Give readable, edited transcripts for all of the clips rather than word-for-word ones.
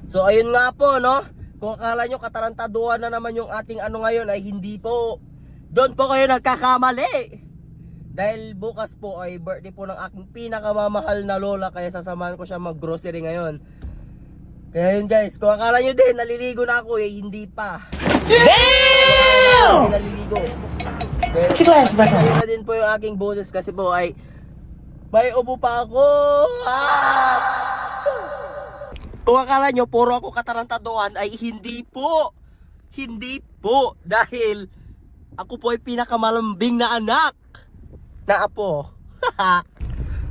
So ayun nga po, no? Kung akala nyo katarantaduhan na naman yung ating ano ngayon, ay hindi po. Doon po kayo nagkakamali. Dahil bukas po ay birthday po ng aking pinakamamahal na lola, kaya sasamahan ko siya mag grocery ngayon. Kaya yun guys, kung akala nyo din naliligo na ako, eh hindi pa. Damn! Hindi naliligo. Ayun na din po yung aking boses kasi po ay may ubo pa ako. Kung akala nyo puro ako katarantaduhan, ay hindi po. Hindi po. Dahil ako po ay pinakamalambing na anak na apo.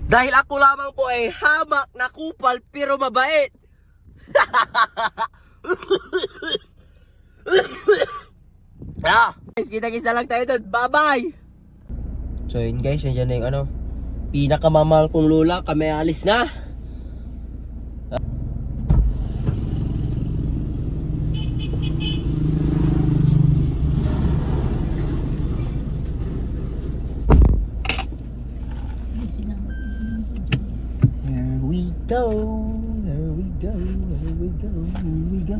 Dahil ako lamang po ay hamak na kupal pero mabait. Guys, kita-kita lang tayo doon. Bye-bye! So yun guys, nandiyan na yung ano, pinakamamahal kong lola. Kami alis na. Here we go, here we go, here we go, here we go.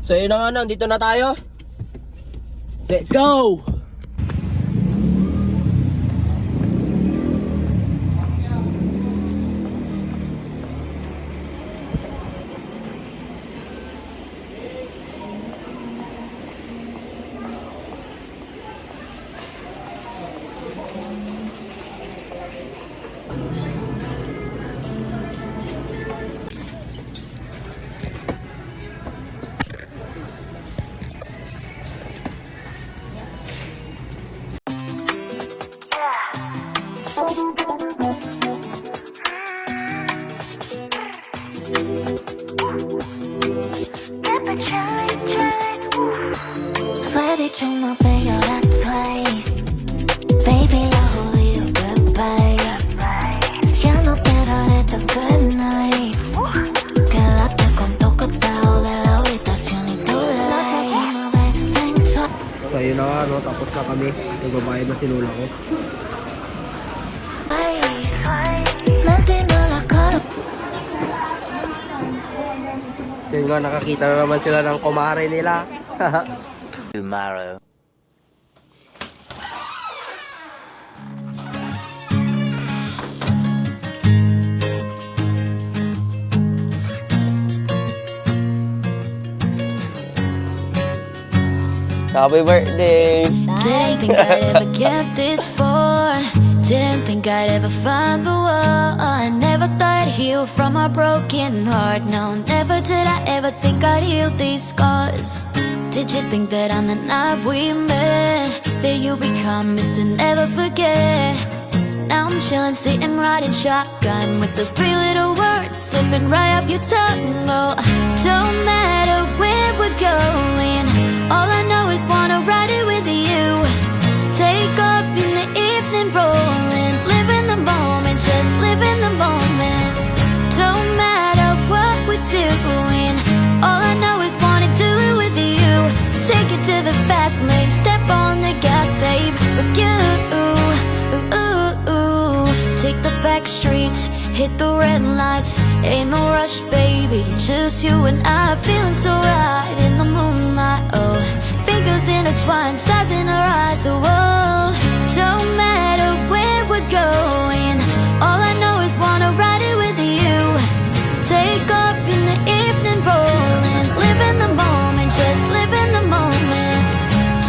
So yun na nga, nandito na tayo. Let's go! Why did you not figure out twice? Baby, 나 홀리어 goodbye. Ya no quiero de tus good nights. Quédate con tocotao de la habitación y tu lights. So yun na nga, no, tapos na kami. Nagbabayad na si lola ko. So yun nga, nakakita na naman sila ng kumare nila. Tomorrow. Happy birthday! Didn't think I'd ever get this far. Didn't think I'd ever find the one. I never thought I'd heal from a broken heart. No, never did I ever think I'd heal these scars. Did you think that on the night we met, that you be promised to never forget? Now I'm chillin', sitting, riding shotgun with those three little words slipping right up your tongue. Oh, don't matter where we're going, all I know is wanna ride it with you. Take off in the evening, rolling, live in the moment, just live in the moment. Don't matter what we're doing, all I know is wanna do it with you. Take it to the fast lane, step on the gas, babe, with you. Take the back streets, hit the red lights. Ain't no rush, baby, just you and I, feeling so right in the moonlight. Oh, fingers intertwined, stars in our eyes. Oh, don't matter where we're going, all I know is wanna ride it with you. Take off in the evening, rolling, live in the moment, just live in the moment.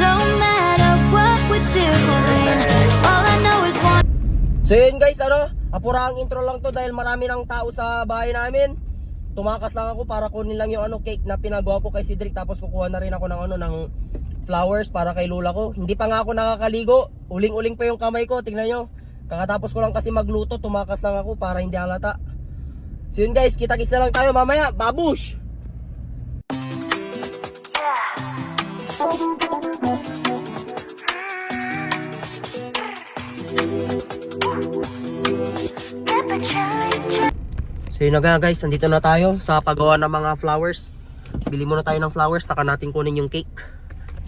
Don't matter what we're doing, all I know is one. So yun guys, ano, apurahang intro lang to dahil marami ng tao sa bahay namin. Tumakas lang ako para kunin lang yung ano, cake na pinagawa ko kay Cedric. Tapos kukuha na rin ako ng ano, ng flowers para kay lola ko. Hindi pa nga ako nakakaligo, uling-uling pa yung kamay ko, tingnan nyo. Kakatapos ko lang kasi magluto, tumakas lang ako para hindi halata. So yun guys, kita-kits na lang tayo mamaya. Babush! So yun na nga guys, nandito na tayo sa paggawa ng mga flowers. Bili muna tayo ng flowers, saka natin kunin yung cake.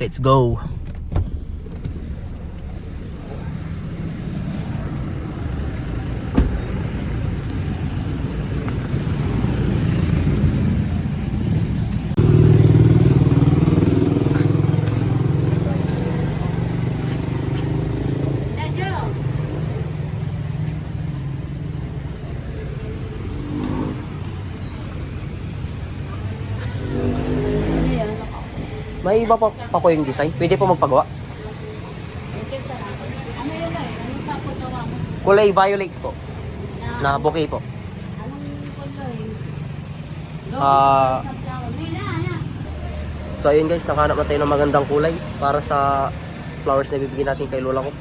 Let's go! May iba pa po yung design. Pwede po magpagawa. Kulay violet po. Na bouquet po. So ayun guys, nakahanap na tayo ng magandang kulay para sa flowers na bibigyan natin kay lola ko.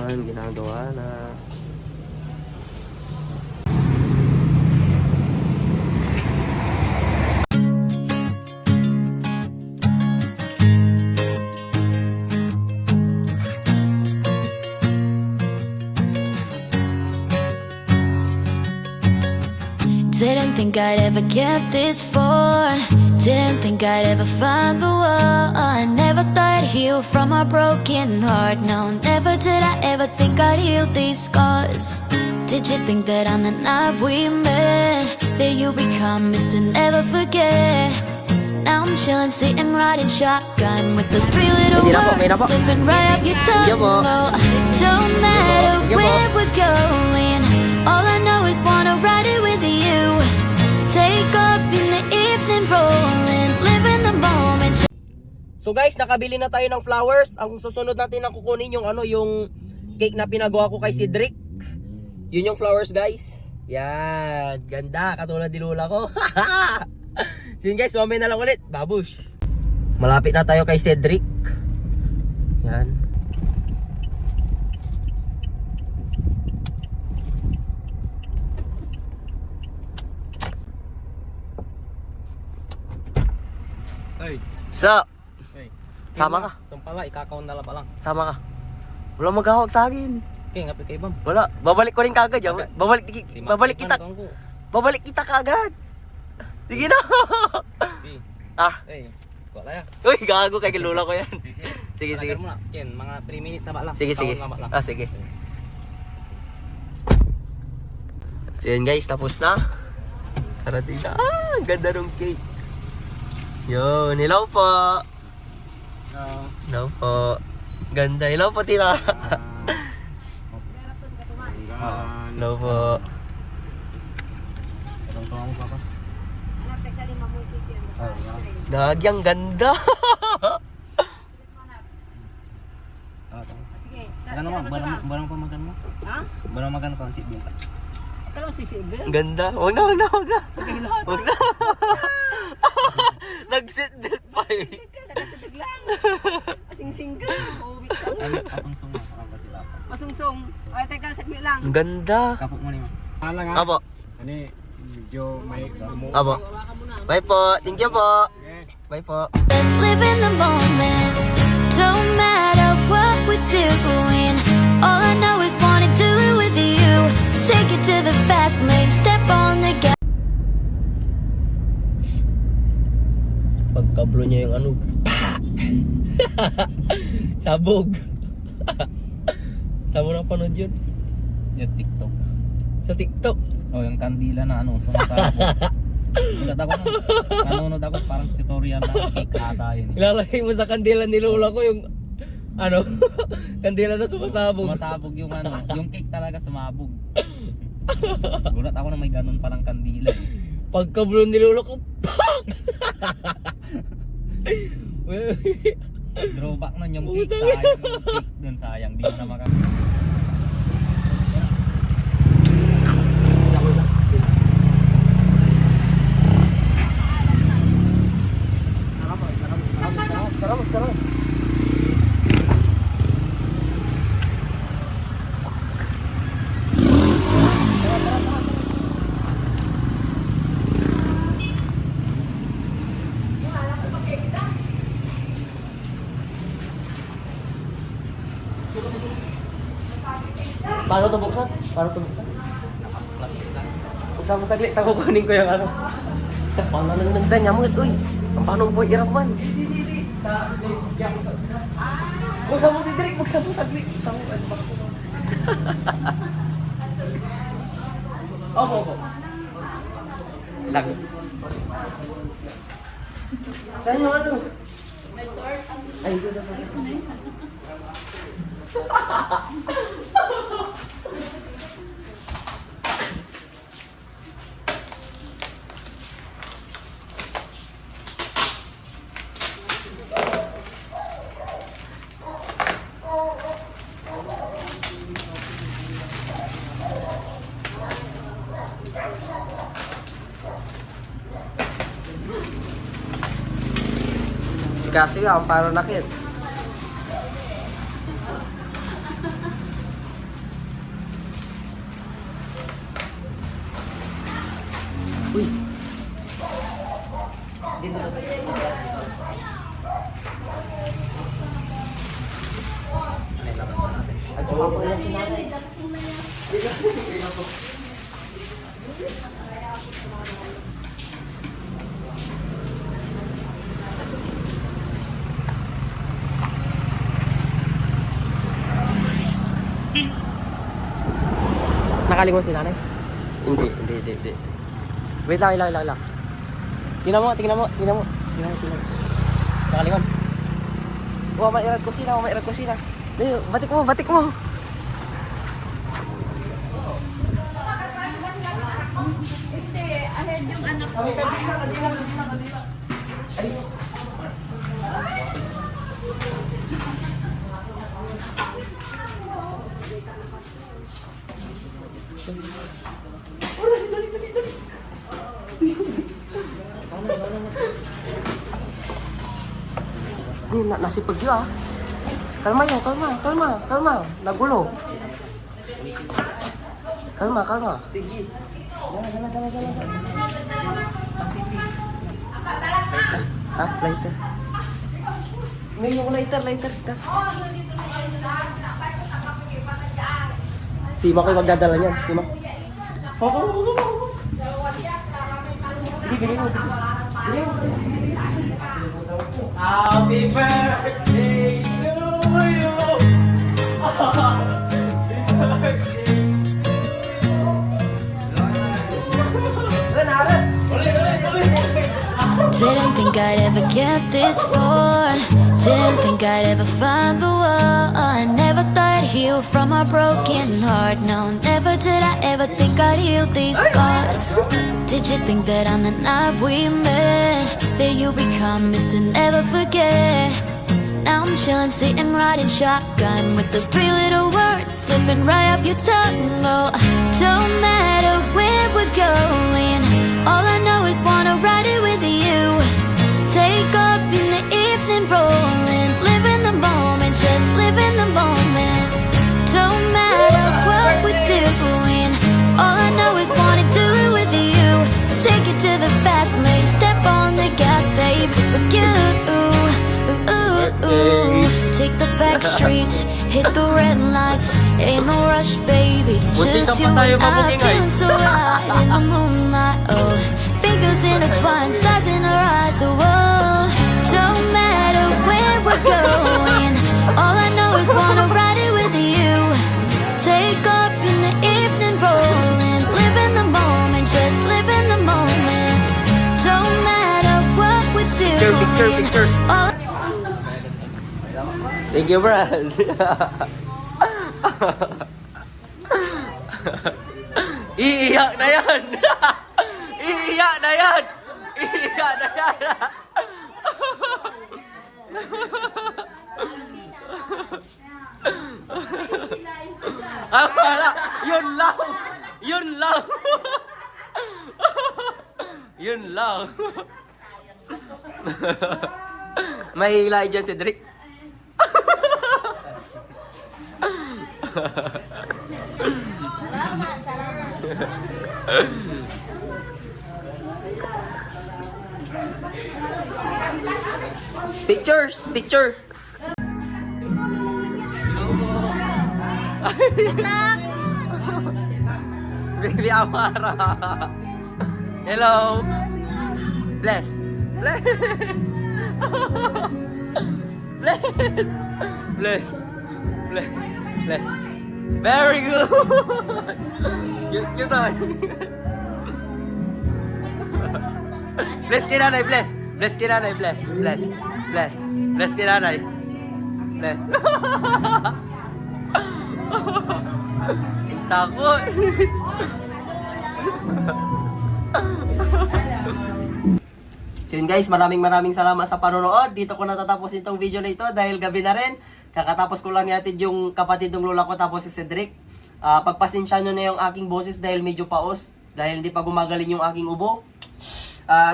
Ayan, ginagawa na. Didn't think I'd ever get this far. Didn't think I'd ever find the one. I never thought I'd heal from a broken heart. No, never did I ever think I'd heal these scars. Did you think that on the night we met, that you be promised to never forget? Now I'm chilling, sitting, riding shotgun with those three little Hindi na po, okay na words po. slipping right up your tongue. Sige po. Oh, don't matter Sige po. where we're going. All I know is wanna ride it with you. Take off in the evening, rolling, live in the moment. So guys, nakabili na tayo ng flowers. Ang susunod natin na kukunin yung yung cake na pinagawa ko kay Cedric. Yun yung flowers guys. Yan, ganda katulad ni lola ko. So yun guys, mamaya na lang ulit. Babush. Malapit na tayo kay Cedric. Yan. Ay, So, ay. sama ka. Sampala, ikakaon na lang pa lang. Sama ka. Wala magahawag sa akin. Okay, ngapit kay Bam. Wala, babalik ko rin kagad. Yan. Babalik Si kita. Manong ko. Babalik kita kagad. Sige na. Si. Ah, Ay, wala ya. uy, gago kay lola ko yan. Sige, sige. Talaga mo na. Ken, mga 3 minutes na ba lang. Sige, sige. Kaon na ba lang. Ah, sige. So yun guys, tapos na. Karating na. Ah, ang ganda ng cake. Yun, hello po. Hello po. Ganda, hello po tira. Hello po. Nagyang ganda. Ano mo? Barang pa magan mo? Ha? Barang magan ko ang sibling ka. Kalau si Sibel. Ganda. Wag na, wag na, wag na. Lahat. Wag na. Nag-sit belt pa eh. Nakasadag lang. Asing-sing ka. Uwi ka. Asungsong mo. Ang ba sila? Masungsong. Ay, teka, saglit lang. Ang ganda. Kapok mo ni mo. Apo. Ani, medyo may mo. Apo. Bye po. Thank you po. Bye po. Just live in the moment. Don't matter what we're doing. All I know is wanna do it with you. Take it to the fast lane. Step on the gas. Pagkablo niya yung pak! Sabog. Saan mo napanood yun? Yung TikTok. Sa TikTok. Oh, yung kandila na sumasabog. Nanonood ako nun. Nanonood ako parang tutorial na cake ata yun. Ilalagay mo sa kandila ni lola ko yung kandila na sumasabog. Sumasabog yung yung cake talaga sumabog. Gulat ako na may ganun palang kandila. Pagkablo ni lola ko, pak! Drawback nun yung cake, sayang yung cake dun, sayang. Di mo na maka... Sarap, sarap. Paano ito buksan? Paano ito buksan? Buksan mo saglit, kukunin ko yung Paano nang nagdan niya mga uy? Ang paano po irap man? Buksan mo si Derek, buksan mo saglit. Buksan mo, ano ba? Opo. Lang. Saan yung ano? Ay, ito sa Kaso yan, parang nakit. Uy. Dito to. At yung ako yan si nanay. Nakalingon si nanay? Hindi. Wait lang. Tingnan mo. Nakalingon. Wah, mairat kusina. Dito, batik mo. Ahead yung anak ko. Di, nasipag yun ah. Kalma. Nagulo. Kalma. Sige. Dala. Ah, lighter. May yung lighter. Sima ko yung magdadala niyan. Sima. Sige, mo. Happy birthday to you. Didn't think I'd ever get this far. Didn't think I'd ever find the one. I never thought I'd heal from a broken heart. No, never did I ever think I'd heal these scars. Did you think that on the night we met, that you be promised to never forget? Now I'm chillin', sitting, riding shotgun with those three little words slipping right up your tongue. Oh, don't matter where we're going, all I know is wanna ride it with you. Take off in the evening, rolling, live in the moment, just live in the moment. Don't matter what we're doing, all I know is wanna do it with you. Take it to the fast lane, step on the gas, babe, with you. Take the back streets, hit the red lights. Ain't no rush, baby. Just you and I feeling so right in the moonlight. Oh, fingers intertwined, stars in our eyes. Oh, don't matter where we're going, all I know is wanna ride it with you. Take off in the evening, rolling, live in the moment, just live in the moment. Don't matter what we're doing. Picture. All Thank you, Brad. Iiyak na yan. Ah, wala. Yun lang. May hilay dyan si Drake. Picture. Baby Amara. Hello. Bless. Very good. Cute on. Bless kinanay, bless. Bless kinanay, bless. Bless kinanay. Bless. Takot. So yun guys, maraming salamat sa panonood. Dito ko natatapos itong video na ito dahil gabi na rin. Kakatapos ko lang yatid yung kapatid ng lola ko tapos si Cedric. Pagpasensya nyo na yung aking boses dahil medyo paos. Dahil hindi pa gumagaling yung aking ubo.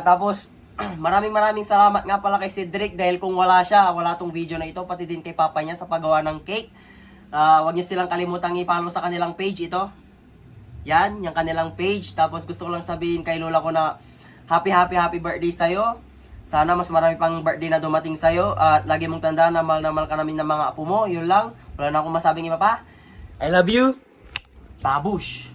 Tapos, maraming salamat nga pala kay Cedric dahil kung wala siya, wala tong video na ito, pati din kay papa niya sa paggawa ng cake. Huwag niyo silang kalimutang i-follow sa kanilang page ito. Yan, yung kanilang page. Tapos gusto ko lang sabihin kay lola ko na happy birthday sa'yo. Sana mas marami pang birthday na dumating sa'yo. At lagi mong tandaan na mahal ka namin ng mga apo mo. Yun lang. Wala na akong masabing iba pa. I love you. Babush.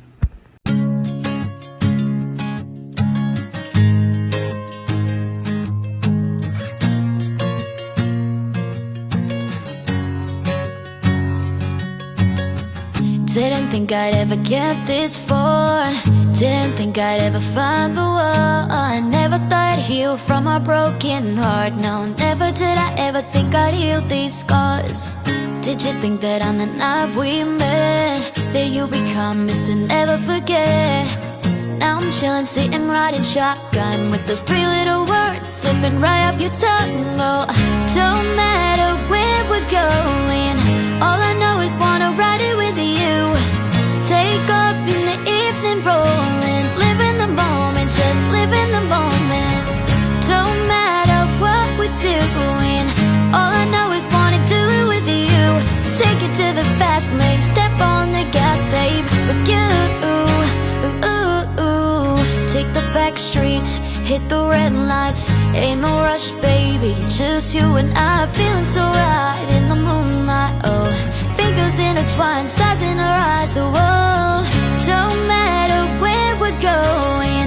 Didn't think I'd ever get this far. Didn't think I'd ever find the one. I never thought I'd heal from a broken heart. No, never did I ever think I'd heal these scars. Did you think that on the night we met, that you become Mr. Never Forget? Now I'm chillin', sitting, riding shotgun with those three little words slipping right up your tongue. Oh, don't matter where we're going, all I know is wanna ride it with you. Take off in the evening, rolling, live in the moment, just live in the moment. Don't matter what we're doing, all I know is wanna do it with you. Take it to the fast lane, step on the gas, babe, with you. Take the back streets, hit the red lights. Ain't no rush, baby, just you and I, feeling so right in the moonlight. Oh, fingers intertwined, stars in our eyes. Oh, don't matter where we're going,